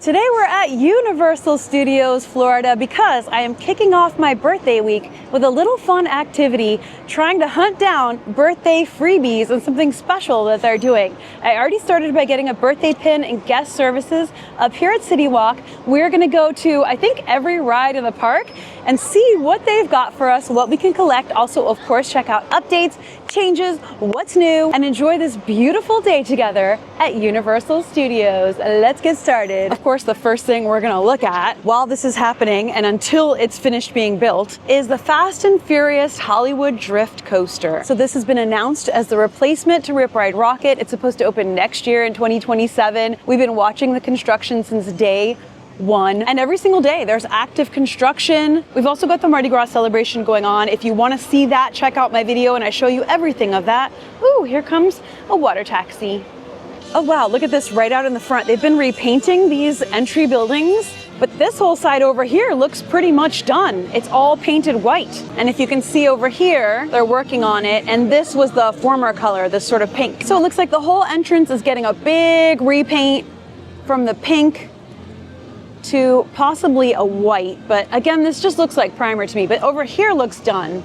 Today we're at Universal Studios Florida because I am kicking off my birthday week with a little fun activity trying to hunt down birthday freebies and something special that they're doing. I already started by getting a birthday pin and guest services up here at City Walk. We're gonna go to, I think, every ride in the park and see what they've got for us, what we can collect. Also, of course, check out updates, changes, what's new, and enjoy this beautiful day together at Universal Studios. Let's get started. Of course, the first thing we're gonna look at while this is happening and until it's finished being built is the Fast and Furious Hollywood Drift Coaster. So this has been announced as the replacement to Rip Ride Rocket. It's supposed to open next year in 2027. We've been watching the construction since day one, and every single day there's active construction. We've also got the Mardi Gras celebration going on. If you want to see that, check out my video and I show you everything of that. Ooh, here comes a water taxi. Oh wow, look at this right out in the front. They've been repainting these entry buildings, but this whole side over here looks pretty much done. It's all painted white. And if you can see over here, they're working on it, and this was the former color, this sort of pink. So it looks like the whole entrance is getting a big repaint from the pink to possibly a white, but again, this just looks like primer to me, but over here looks done.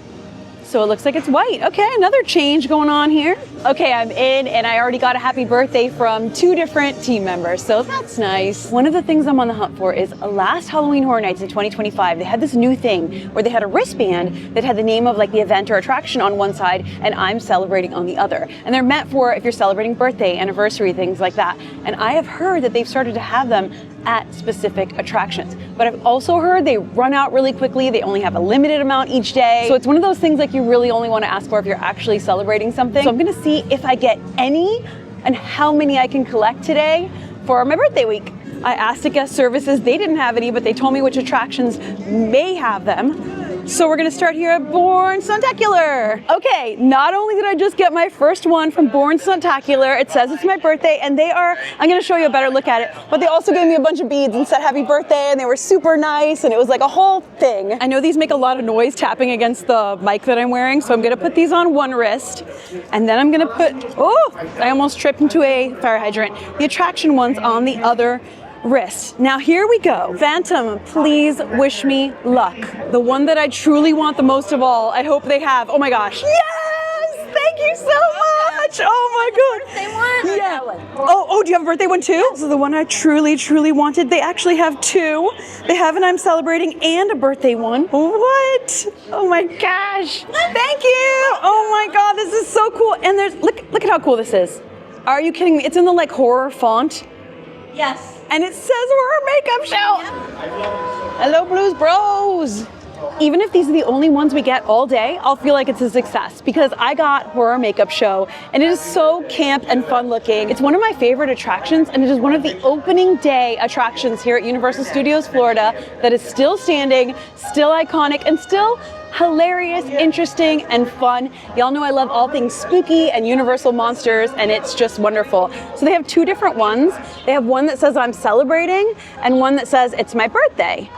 So it looks like it's white. Okay, another change going on here. Okay, I'm in and I already got a happy birthday from 2 different team members, so that's nice. One of the things I'm on the hunt for is last Halloween Horror Nights in 2025, they had this new thing where they had a wristband that had the name of like the event or attraction on one side and I'm celebrating on the other. And they're meant for if you're celebrating birthday, anniversary, things like that. And I have heard that they've started to have them at specific attractions. But I've also heard they run out really quickly. They only have a limited amount each day. So it's one of those things like you really only want to ask for if you're actually celebrating something. So I'm gonna see if I get any and how many I can collect today for my birthday week. I asked at guest services, they didn't have any, but they told me which attractions may have them. So we're gonna start here at Born Stuntacular. Okay, not only did I just get my first one from Born Stuntacular, it says it's my birthday, and they are, I'm gonna show you a better look at it, but they also gave me a bunch of beads and said happy birthday, and they were super nice, and it was like a whole thing. I know these make a lot of noise tapping against the mic that I'm wearing, so I'm gonna put these on one wrist, and then I'm gonna put, oh, I almost tripped into a fire hydrant, the attraction ones on the other wrist. Now here we go. Phantom, please wish me luck. The one that I truly want the most of all. I hope they have. Oh my gosh. Yes! Thank you so much. Oh my god. Birthday one? Yeah. Or that one? Oh, do you have a birthday one too? This is the one I truly wanted. They actually have 2. They have an I'm celebrating and a birthday one. What? Oh my gosh. Thank you. Oh my god, this is so cool. And there's, look at how cool this is. Are you kidding me? It's in the like horror font. Yes. And it says horror makeup show. Yep. Hello, Blues Bros. Even if these are the only ones we get all day, I'll feel like it's a success because I got horror makeup show and it is so camp and fun looking. It's one of my favorite attractions and it is one of the opening day attractions here at Universal Studios Florida that is still standing, still iconic, and still hilarious, interesting, and fun. Y'all know I love all things spooky and Universal monsters, and it's just wonderful. So they have 2 different ones. They have one that says I'm celebrating and one that says it's my birthday.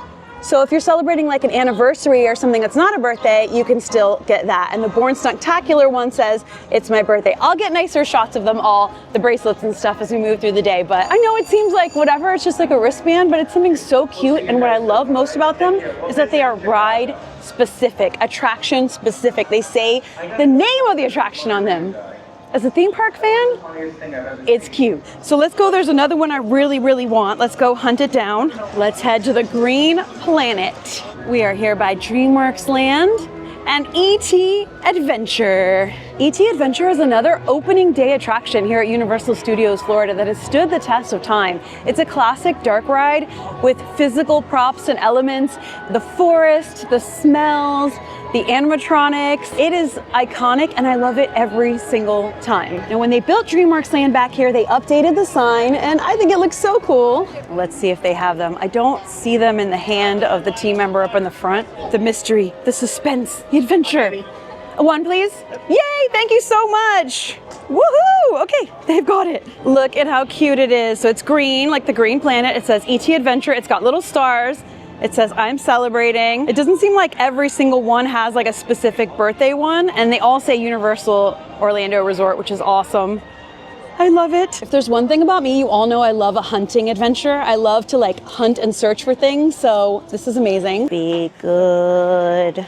So if you're celebrating like an anniversary or something that's not a birthday, you can still get that. And the Born Stuntacular one says it's my birthday. I'll get nicer shots of them all, the bracelets and stuff, as we move through the day. But I know it seems like whatever, it's just like a wristband, but it's something so cute. And what I love most about them is that they are ride specific, attraction specific. They say the name of the attraction on them. As a theme park fan, it's cute. So let's go, there's another one I really want. Let's go hunt it down. Let's head to the Green Planet. We are here by DreamWorks Land and E.T. Adventure. E.T. Adventure is another opening day attraction here at Universal Studios Florida that has stood the test of time. It's a classic dark ride with physical props and elements, the forest, the smells, the animatronics. It is iconic and I love it every single time. And when they built DreamWorks Land back here, they updated the sign and I think it looks so cool. Let's see if they have them. I don't see them in the hand of the team member up in the front. The mystery, the suspense, the adventure. One, please. Yay, thank you so much. Woohoo! Okay, they've got it. Look at how cute it is. So it's green, like the Green Planet. It says E.T. Adventure. It's got little stars. It says I'm celebrating. It doesn't seem like every single one has like a specific birthday one, and they all say Universal Orlando Resort, which is awesome. I love it. If there's one thing about me, you all know I love a hunting adventure. I love to like hunt and search for things, so this is amazing. Be good.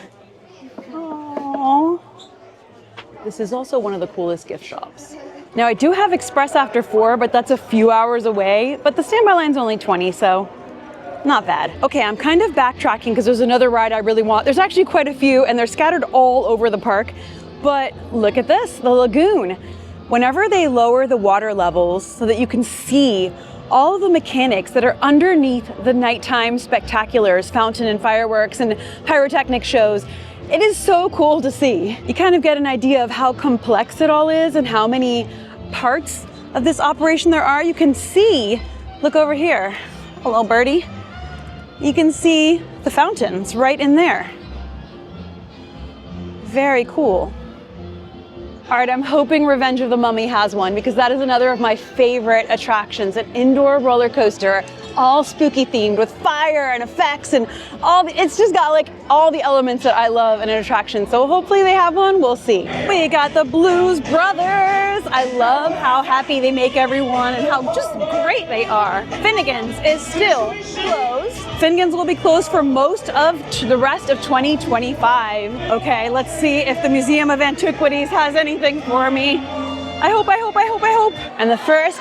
Aww. This is also one of the coolest gift shops. Now I do have Express after 4, but that's a few hours away, but the standby line's only 20, so not bad. Okay, I'm kind of backtracking because there's another ride I really want. There's actually quite a few and they're scattered all over the park, but look at this, the Lagoon. Whenever they lower the water levels so that you can see all of the mechanics that are underneath the nighttime spectaculars, fountain and fireworks and pyrotechnic shows, it is so cool to see. You kind of get an idea of how complex it all is and how many parts of this operation there are. You can see, look over here, hello birdie. You can see the fountains right in there. Very cool. All right, I'm hoping Revenge of the Mummy has one because that is another of my favorite attractions, an indoor roller coaster, all spooky themed with fire and effects and it's just got like all the elements that I love in an attraction. So hopefully they have one, we'll see. We got the Blues Brothers. I love how happy they make everyone and how just great they are. Finnegan's is still closed. Finnegan's will be closed for most of the rest of 2025. Okay, let's see if the Museum of Antiquities has anything for me. I hope. And the first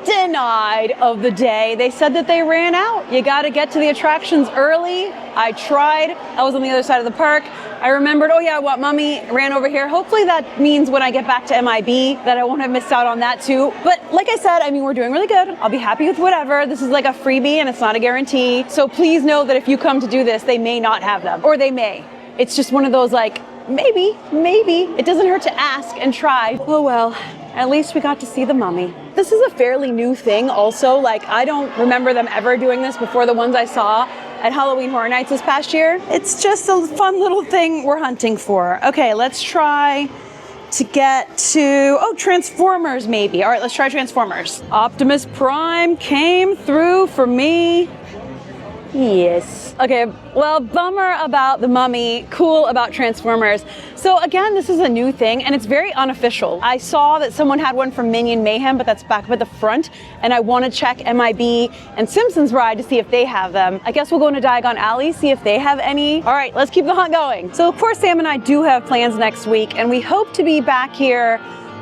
denied of the day. They said that they ran out. You got to get to the attractions early. I tried. I was on the other side of the park. I remembered, oh yeah, I want Mummy, ran over here. Hopefully that means when I get back to MIB that I won't have missed out on that too. But like I said, I mean, we're doing really good. I'll be happy with whatever. This is like a freebie and it's not a guarantee. So please know that if you come to do this, they may not have them, or they may. It's just one of those like, maybe. It doesn't hurt to ask and try. Oh well, at least we got to see the Mummy. This is a fairly new thing also. Like I don't remember them ever doing this before the ones I saw at Halloween Horror Nights this past year. It's just a fun little thing we're hunting for. Okay, let's try to get to, oh, Transformers maybe. All right, let's try Transformers. Optimus Prime came through for me. Yes. Okay, well, bummer about the Mummy, cool about Transformers. So again, this is a new thing and it's very unofficial. I saw that someone had one from Minion Mayhem, but that's back up at the front, and I want to check MIB and Simpsons Ride to see if they have them. I guess we'll go into Diagon Alley, see if they have any. All right, let's keep the hunt going. So of course, Sam and I do have plans next week, and we hope to be back here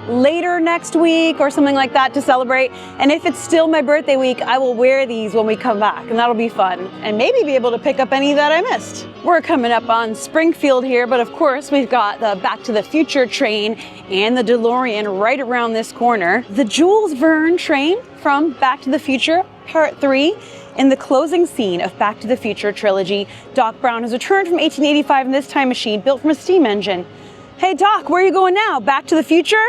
later next week or something like that to celebrate. And if it's still my birthday week, I will wear these when we come back, and that'll be fun. And maybe be able to pick up any that I missed. We're coming up on Springfield here, but of course we've got the Back to the Future train and the DeLorean right around this corner. The Jules Verne train from Back to the Future Part 3. In the closing scene of Back to the Future trilogy, Doc Brown has returned from 1885 in this time machine built from a steam engine. Hey Doc, where are you going now? Back to the future?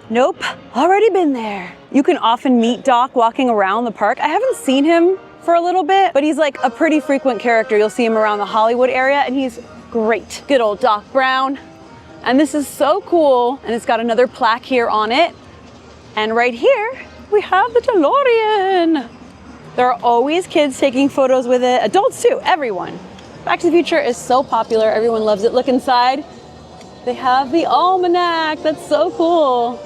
Nope, already been there. You can often meet Doc walking around the park. I haven't seen him for a little bit, but he's like a pretty frequent character. You'll see him around the Hollywood area and he's great. Good old Doc Brown. And this is so cool. And it's got another plaque here on it. And right here, we have the DeLorean. There are always kids taking photos with it, adults too, everyone. Back to the Future is so popular, everyone loves it. Look inside, they have the almanac, that's so cool.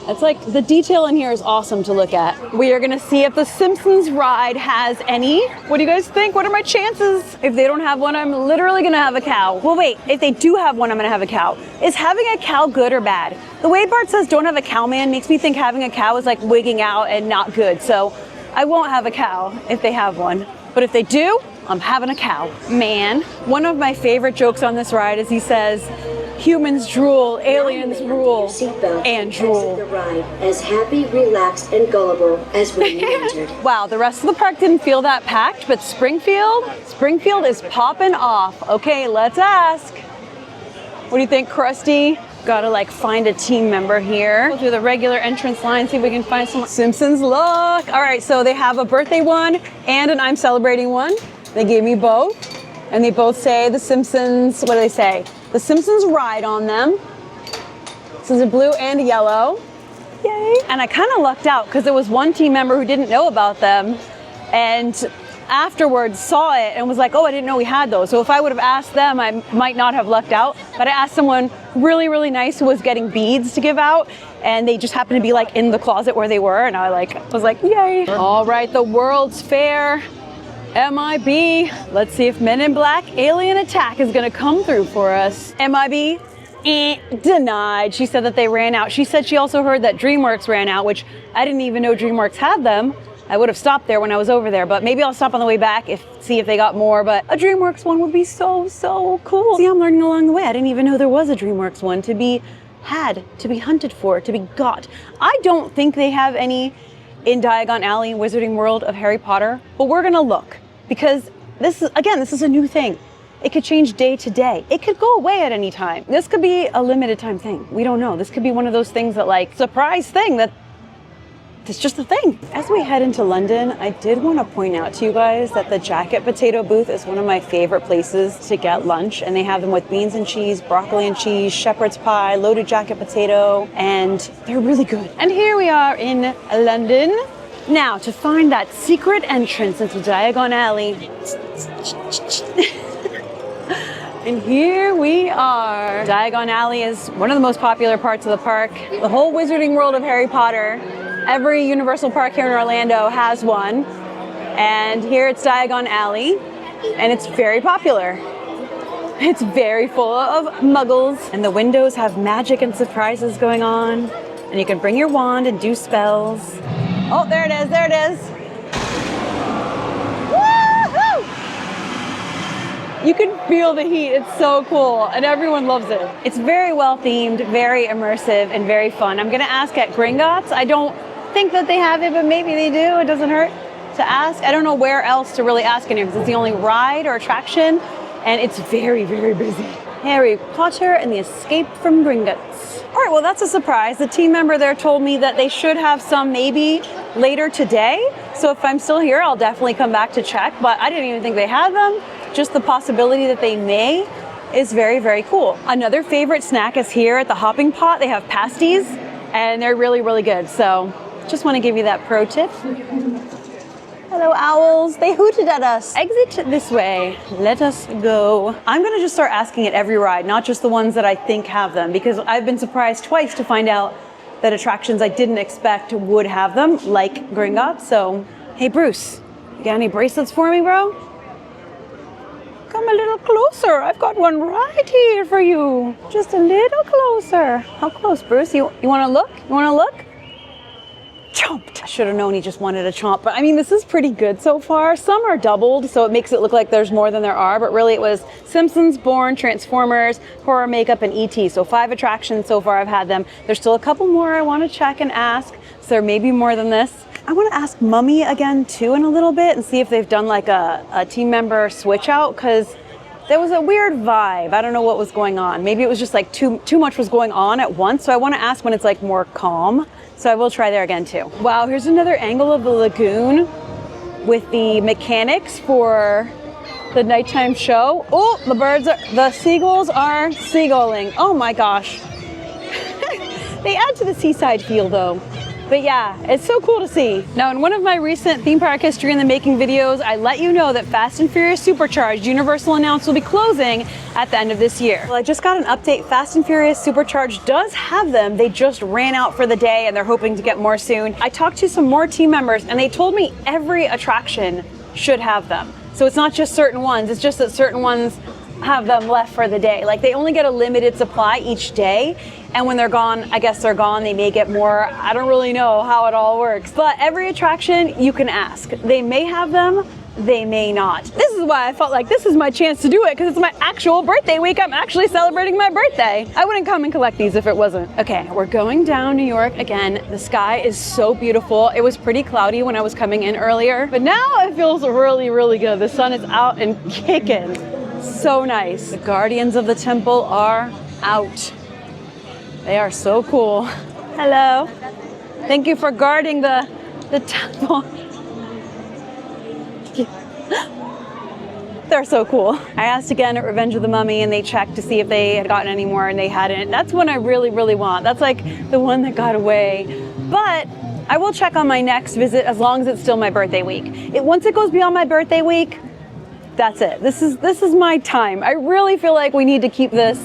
It's like, the detail in here is awesome to look at. We are gonna see if the Simpsons ride has any. What do you guys think? What are my chances? If they don't have one, I'm literally gonna have a cow. Well, wait, if they do have one, I'm gonna have a cow. Is having a cow good or bad? The way Bart says don't have a cow, man, makes me think having a cow is like wigging out and not good. So I won't have a cow if they have one. But if they do, I'm having a cow. Man, one of my favorite jokes on this ride is he says, humans drool, aliens rule, and drool. The ride as happy, relaxed, and gullible as when you entered. Wow, the rest of the park didn't feel that packed, but Springfield is popping off. Okay, let's ask. What do you think, Krusty? Gotta like find a team member here. We'll do the regular entrance line, see if we can find some Simpsons look. All right, so they have a birthday one and an I'm celebrating one. They gave me both, and they both say the Simpsons, what do they say? The Simpsons ride on them. This is a blue and a yellow. Yay. And I kind of lucked out because there was one team member who didn't know about them. And afterwards saw it and was like, oh, I didn't know we had those. So if I would have asked them, I might not have lucked out. But I asked someone really, really nice who was getting beads to give out, and they just happened to be like in the closet where they were, and I was like, yay. All right, the World's Fair MIB. Let's see if Men in Black Alien Attack is gonna come through for us. MIB, denied. She said that they ran out. She said she also heard that DreamWorks ran out, which I didn't even know DreamWorks had them. I would have stopped there when I was over there, but maybe I'll stop on the way back see if they got more. But a DreamWorks one would be so, so cool. See, I'm learning along the way. I didn't even know there was a DreamWorks one to be had, to be hunted for, to be got. I don't think they have any in Diagon Alley, Wizarding World of Harry Potter, but we're gonna look because this is a new thing. It could change day to day. It could go away at any time. This could be a limited time thing. We don't know. This could be one of those things that like surprise thing that it's just a thing. As we head into London, I did want to point out to you guys that the jacket potato booth is one of my favorite places to get lunch, and they have them with beans and cheese, broccoli and cheese, shepherd's pie, loaded jacket potato, and they're really good. And here we are in London. Now, to find that secret entrance into Diagon Alley. And here we are. Diagon Alley is one of the most popular parts of the park. The whole Wizarding World of Harry Potter. Every Universal Park here in Orlando has one. And here it's Diagon Alley, and it's very popular. It's very full of muggles, and the windows have magic and surprises going on. And you can bring your wand and do spells. Oh, there it is, there it is. You can feel the heat. It's so cool, and everyone loves it. It's very well themed, very immersive, and very fun. I'm gonna ask at Gringotts. I don't think that they have it, but maybe they do. It doesn't hurt to ask. I don't know where else to really ask in here because it's the only ride or attraction, and it's very, very busy. Harry Potter and the Escape from Gringotts. All right, well, that's a surprise. The team member there told me that they should have some maybe later today. So if I'm still here, I'll definitely come back to check, but I didn't even think they had them. Just the possibility that they may is very, very cool. Another favorite snack is here at the Hopping Pot. They have pasties, and they're really, really good. So just want to give you that pro tip. Hello, owls. They hooted at us. Exit this way. Let us go. I'm going to just start asking at every ride, not just the ones that I think have them, because I've been surprised twice to find out that attractions I didn't expect would have them, like Gringotts. So, hey, Bruce, you got any bracelets for me, bro? Come a little closer. I've got one right here for you. Just a little closer. How close, Bruce? You want to look? You want to look? Chomped. I should have known he just wanted a chomp. But I mean, this is pretty good so far. Some are doubled, so it makes it look like there's more than there are. But really, it was Simpsons, Bourne, Transformers, Horror Makeup, and E.T. So 5 attractions so far I've had them. There's still a couple more I want to check and ask. So there may be more than this. I want to ask Mummy again, too, in a little bit and see if they've done like a team member switch out, because there was a weird vibe. I don't know what was going on. Maybe it was just like too much was going on at once. So I want to ask when it's like more calm. So I will try there again too. Wow, here's another angle of the lagoon with the mechanics for the nighttime show. Oh, the seagulls are seagulling. Oh my gosh. They add to the seaside feel though. But yeah, it's so cool to see. Now, in one of my recent theme park history in the making videos, I let you know that Fast and Furious Supercharged Universal announced will be closing at the end of this year. Well, I just got an update. Fast and Furious Supercharged does have them. They just ran out for the day and they're hoping to get more soon. I talked to some more team members and they told me every attraction should have them. So it's not just certain ones, it's just that certain ones have them left for the day. Like they only get a limited supply each day. And when they're gone, I guess they're gone. They may get more. I don't really know how it all works. But every attraction you can ask. They may have them, they may not. This is why I felt like this is my chance to do it, because it's my actual birthday week. I'm actually celebrating my birthday. I wouldn't come and collect these if it wasn't. Okay, we're going down New York again. The sky is so beautiful. It was pretty cloudy when I was coming in earlier, but now it feels really, really good. The sun is out and kicking. So nice. The Guardians of the Temple are out. They are so cool. Hello. Thank you for guarding the temple. They're so cool. I asked again at Revenge of the Mummy and they checked to see if they had gotten any more and they hadn't. That's one I really, really want. That's like the one that got away. But I will check on my next visit as long as it's still my birthday week. Once it goes beyond my birthday week, that's it. This is my time. I really feel like we need to keep this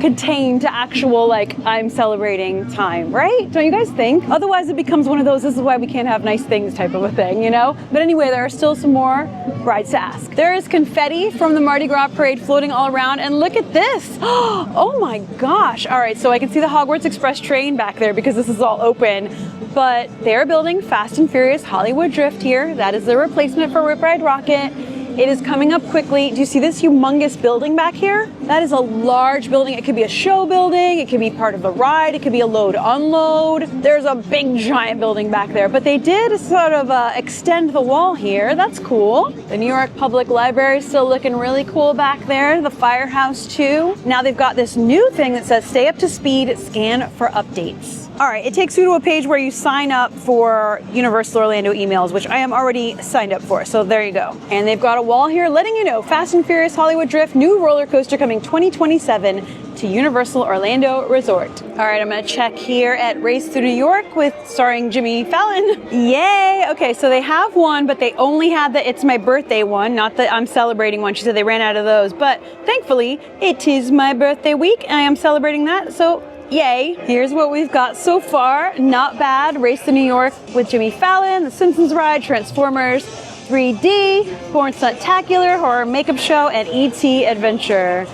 contained to actual, like, I'm celebrating time, right? Don't you guys think? Otherwise it becomes one of those, this is why we can't have nice things type of a thing, you know? But anyway, there are still some more brides to ask. There is confetti from the Mardi Gras parade floating all around, and look at this. Oh my gosh. All right, so I can see the Hogwarts Express train back there because this is all open, but they're building Fast and Furious Hollywood Drift here. That is the replacement for Rip Ride Rocket. It is coming up quickly. Do you see this humongous building back here? That is a large building. It could be a show building. It could be part of the ride. It could be a load unload. There's a big giant building back there, but they did sort of extend the wall here. That's cool. The New York Public Library is still looking really cool back there. The firehouse too. Now they've got this new thing that says stay up to speed, scan for updates. All right, it takes you to a page where you sign up for Universal Orlando emails, which I am already signed up for, so there you go. And they've got a wall here letting you know Fast and Furious Hollywood Drift, new roller coaster coming 2027 to Universal Orlando Resort. All right, I'm gonna check here at Race Through New York starring Jimmy Fallon. Yay! Okay, so they have one, but they only had the It's My Birthday one, not the I'm Celebrating one. She said they ran out of those, but thankfully it is my birthday week and I am celebrating that, so yay. Here's what we've got so far. Not bad. Race to New York with Jimmy Fallon, The Simpsons Ride, Transformers, 3D, Born Stuntacular, Horror Makeup Show, and E.T. Adventure.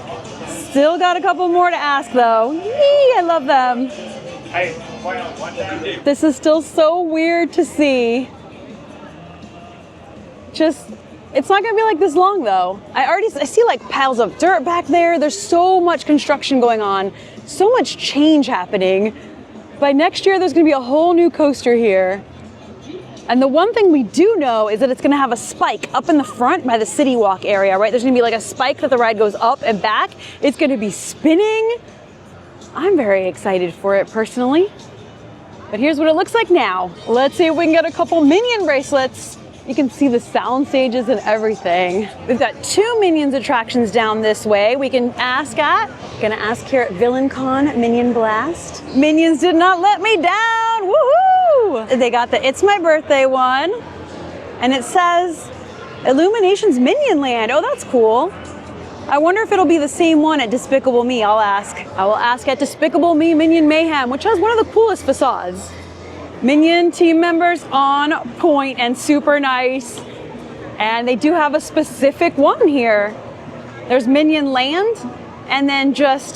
Still got a couple more to ask though. Yee, I love them. This is still so weird to see. It's not gonna be like this long though. I see like piles of dirt back there. There's so much construction going on, so much change happening. By next year, there's gonna be a whole new coaster here. And the one thing we do know is that it's gonna have a spike up in the front by the City Walk area, right? There's gonna be like a spike that the ride goes up and back. It's gonna be spinning. I'm very excited for it personally. But here's what it looks like now. Let's see if we can get a couple Minion bracelets. You can see the sound stages and everything. We've got 2 Minions attractions down this way we can ask at. Gonna ask here at VillainCon Minion Blast. Minions did not let me down, woohoo! They got the It's My Birthday one, and it says Illuminations Minion Land. Oh, that's cool. I wonder if it'll be the same one at Despicable Me. I'll ask. I will ask at Despicable Me Minion Mayhem, which has one of the coolest facades. Minion team members on point and super nice. And they do have a specific one here. There's Minion Land and then just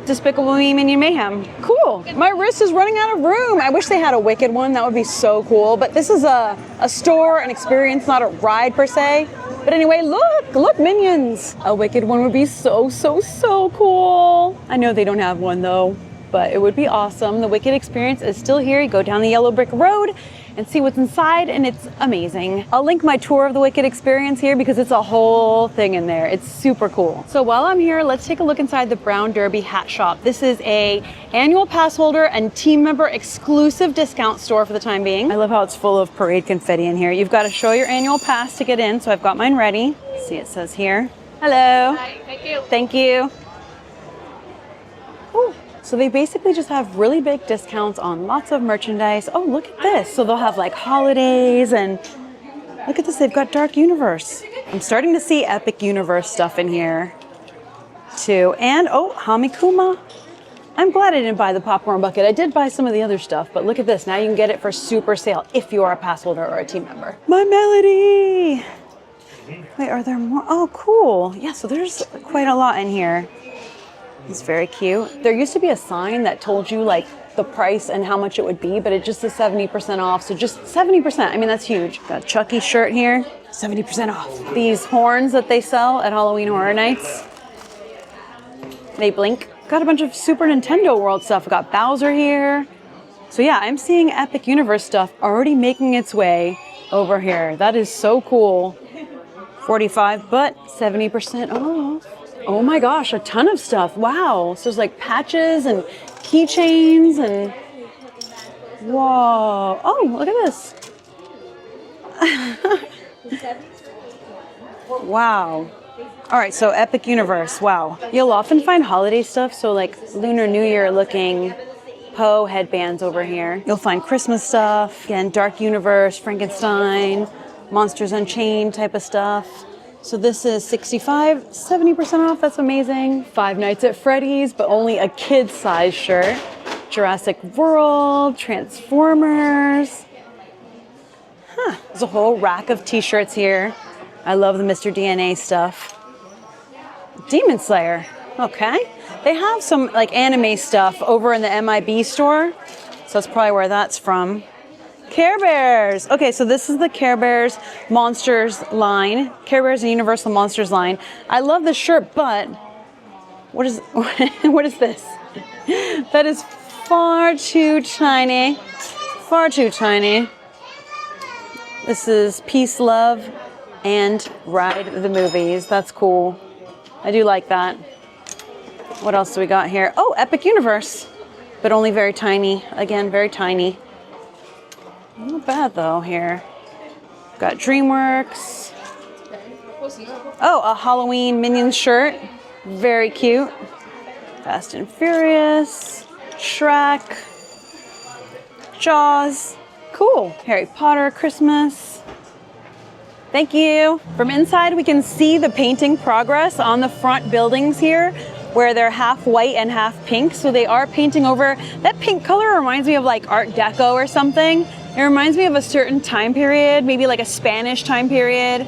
Despicable Me Minion Mayhem. Cool. My wrist is running out of room. I wish they had a Wicked one. That would be so cool. But this is a store, an experience, not a ride per se. But anyway, look, Minions. A Wicked one would be so, so, so cool. I know they don't have one though, but it would be awesome. The Wicked experience is still here. You go down the yellow brick road and see what's inside, and it's amazing. I'll link my tour of the Wicked experience here because it's a whole thing in there. It's super cool. So while I'm here, let's take a look inside the Brown Derby hat shop. This is a annual pass holder and team member exclusive discount store for the time being. I love how it's full of parade confetti in here. You've got to show your annual pass to get in, so I've got mine ready. See, it says here. Hello. Hi, thank you. Thank you. Ooh. So they basically just have really big discounts on lots of merchandise. Oh, look at this. So they'll have like holidays, and look at this, they've got Dark Universe. I'm starting to see Epic Universe stuff in here too. And oh, Hamikuma. I'm glad I didn't buy the popcorn bucket. I did buy some of the other stuff, but look at this. Now you can get it for super sale if you are a pass holder or a team member. My Melody. Wait, are there more? Oh, cool. Yeah, so there's quite a lot in here. It's very cute. There used to be a sign that told you like the price and how much it would be, but it just says 70% off. So just 70%. I mean, that's huge. Got Chucky's shirt here, 70% off. These horns that they sell at Halloween Horror Nights, they blink. Got a bunch of Super Nintendo World stuff. We got Bowser here. So yeah, I'm seeing Epic Universe stuff already making its way over here. That is so cool. 45, but 70% off. Oh my gosh, a ton of stuff. Wow. So there's like patches and keychains and whoa. Oh, look at this. Wow. All right, so Epic Universe. Wow. You'll often find holiday stuff, so like Lunar New Year looking Poe headbands over here. You'll find Christmas stuff, again, Dark Universe, Frankenstein, Monsters Unchained type of stuff. So this is 70% off. That's amazing. Five Nights at Freddy's, but only a kid's size shirt. Jurassic World, Transformers. There's a whole rack of t-shirts here. I love the Mr. DNA stuff. Demon Slayer. Okay. They have some like anime stuff over in the MIB store. So that's probably where that's from. Care Bears. Okay, so this is the Care Bears Monsters line. Care Bears and Universal Monsters line. I love this shirt, but what is this? That is far too tiny. Far too tiny. This is Peace, Love, and Ride the Movies. That's cool. I do like that. What else do we got here? Oh, Epic Universe, but only very tiny. Again, very tiny. Not bad though here. Got DreamWorks. Oh, a Halloween Minions shirt. Very cute. Fast and Furious. Shrek. Jaws. Cool. Harry Potter Christmas. Thank you. From inside, we can see the painting progress on the front buildings here, where they're half white and half pink. So they are painting over. That pink color reminds me of like Art Deco or something. It reminds me of a certain time period, maybe like a Spanish time period.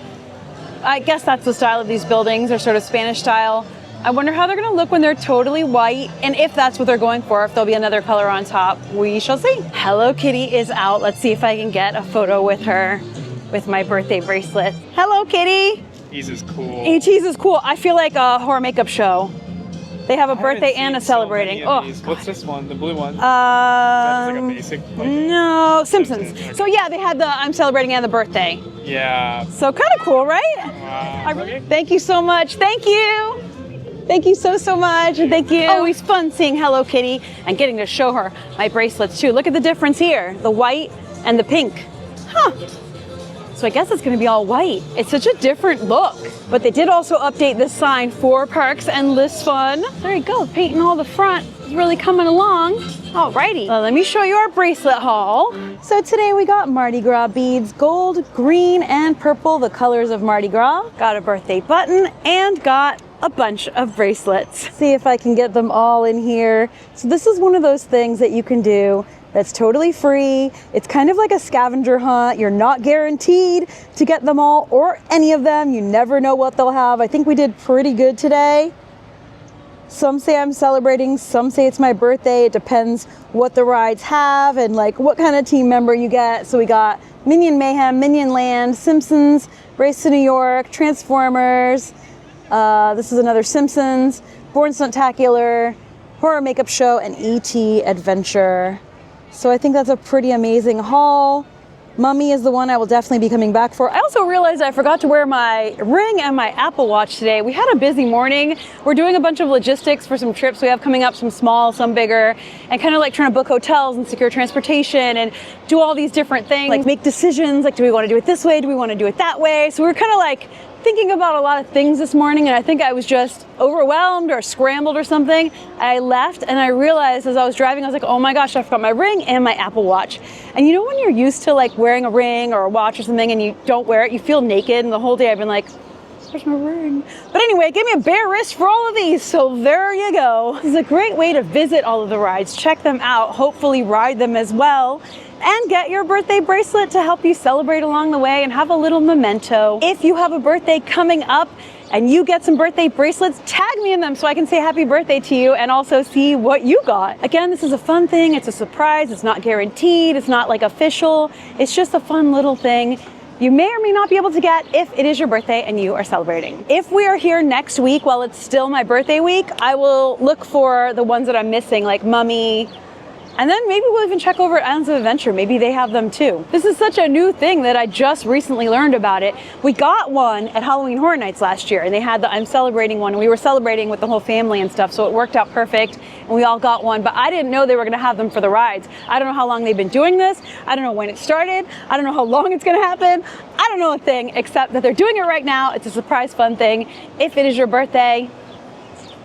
I guess that's the style of these buildings, they're sort of Spanish style. I wonder how they're gonna look when they're totally white, and if that's what they're going for, if there'll be another color on top, we shall see. Hello Kitty is out. Let's see if I can get a photo with her with my birthday bracelet. Hello Kitty. Jesus cool. Cheese is cool. I feel like a horror makeup show. They have a birthday and a celebrating. So what's this one? The blue one? That's like a basic. Like, no, Simpsons. Okay. So yeah, they had the I'm celebrating and the birthday. Yeah. So kind of cool, right? Okay. Thank you so much. Thank you. Thank you so much. Thank you. Always fun seeing Hello Kitty and getting to show her my bracelets too. Look at the difference here, the white and the pink. Huh. So I guess it's gonna be all white. It's such a different look. But they did also update this sign for Parks Endless Fun. There you go, painting all the front is really coming along. Alrighty, well, let me show you our bracelet haul. So today we got Mardi Gras beads, gold, green, and purple, the colors of Mardi Gras. Got a birthday button and got a bunch of bracelets. See if I can get them all in here. So this is one of those things that you can do that's totally free. It's kind of like a scavenger hunt. You're not guaranteed to get them all or any of them. You never know what they'll have. I think we did pretty good today. Some say I'm celebrating, some say it's my birthday. It depends what the rides have and like what kind of team member you get. So we got Minion Mayhem, Minion Land, Simpsons, Race to New York, Transformers. This is another Simpsons, Born Stuntacular, Horror Makeup Show, and E.T. Adventure. So I think that's a pretty amazing haul. Mummy is the one I will definitely be coming back for. I also realized I forgot to wear my ring and my Apple Watch today. We had a busy morning. We're doing a bunch of logistics for some trips we have coming up, some small, some bigger, and kind of like trying to book hotels and secure transportation and do all these different things, like make decisions, like do we want to do it this way, do we want to do it that way? So we're kind of like thinking about a lot of things this morning, and I think I was just overwhelmed or scrambled or something. I left and I realized as I was driving, I was like, oh my gosh, I forgot my ring and my Apple Watch. And you know when you're used to like wearing a ring or a watch or something and you don't wear it, you feel naked, and the whole day I've been like, where's my ring? But anyway, it gave me a bare wrist for all of these, so there you go. This is a great way to visit all of the rides, check them out, hopefully ride them as well, and get your birthday bracelet to help you celebrate along the way and have a little memento. If you have a birthday coming up and you get some birthday bracelets, tag me in them so I can say happy birthday to you and also see what you got. Again, this is a fun thing. It's a surprise. It's not guaranteed. It's not like official. It's just a fun little thing you may or may not be able to get if it is your birthday and you are celebrating. If we are here next week while it's still my birthday week, I will look for the ones that I'm missing, like Mummy, and then maybe we'll even check over at Islands of Adventure. Maybe they have them too. This is such a new thing that I just recently learned about it. We got one at Halloween Horror Nights last year, and they had the I'm celebrating one, and we were celebrating with the whole family and stuff, so it worked out perfect, and we all got one, but I didn't know they were gonna have them for the rides. I don't know how long they've been doing this. I don't know when it started. I don't know how long it's gonna happen. I don't know a thing, except that they're doing it right now. It's a surprise fun thing. If it is your birthday,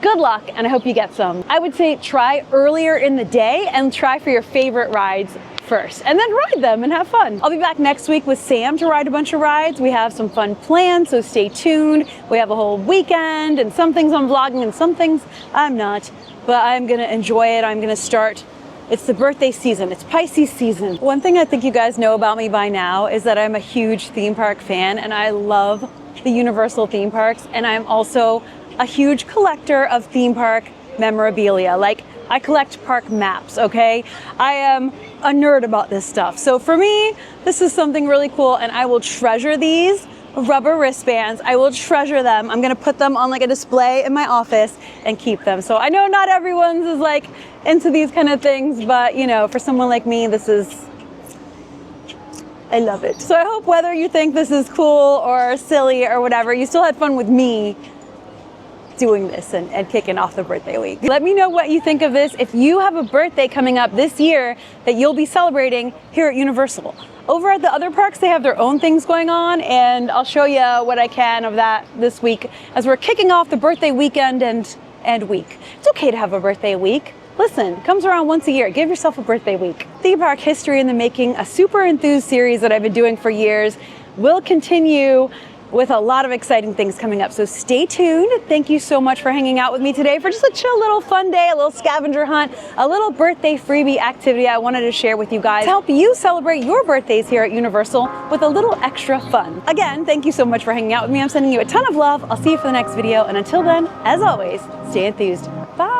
Good luck, and I hope you get some. I would say try earlier in the day and try for your favorite rides first, and then ride them and have fun. I'll be back next week with Sam to ride a bunch of rides. We have some fun planned, so stay tuned. We have a whole weekend, and some things I'm vlogging and some things I'm not, but I'm gonna enjoy it. I'm gonna start. It's the birthday season, it's Pisces season. One thing I think you guys know about me by now is that I'm a huge theme park fan, and I love the Universal theme parks, and I'm also a huge collector of theme park memorabilia. Like, I collect park maps, okay? I am a nerd about this stuff. So for me, this is something really cool, and I will treasure these rubber wristbands. I will treasure them. I'm gonna put them on like a display in my office and keep them. So I know not everyone's is like into these kind of things, but you know, for someone like me, this is, I love it. So I hope whether you think this is cool or silly or whatever, you still had fun with me doing this and kicking off the birthday week. Let me know what you think of this. If you have a birthday coming up this year that you'll be celebrating here at Universal. Over at the other parks, they have their own things going on, and I'll show you what I can of that this week as we're kicking off the birthday weekend and week. It's okay to have a birthday week. Listen, it comes around once a year. Give yourself a birthday week. Theme Park History in the Making, a super enthused series that I've been doing for years, will continue with a lot of exciting things coming up. So stay tuned. Thank you so much for hanging out with me today for just a chill little fun day, a little scavenger hunt, a little birthday freebie activity I wanted to share with you guys to help you celebrate your birthdays here at Universal with a little extra fun. Again, thank you so much for hanging out with me. I'm sending you a ton of love. I'll see you for the next video. And until then, as always, stay enthused. Bye.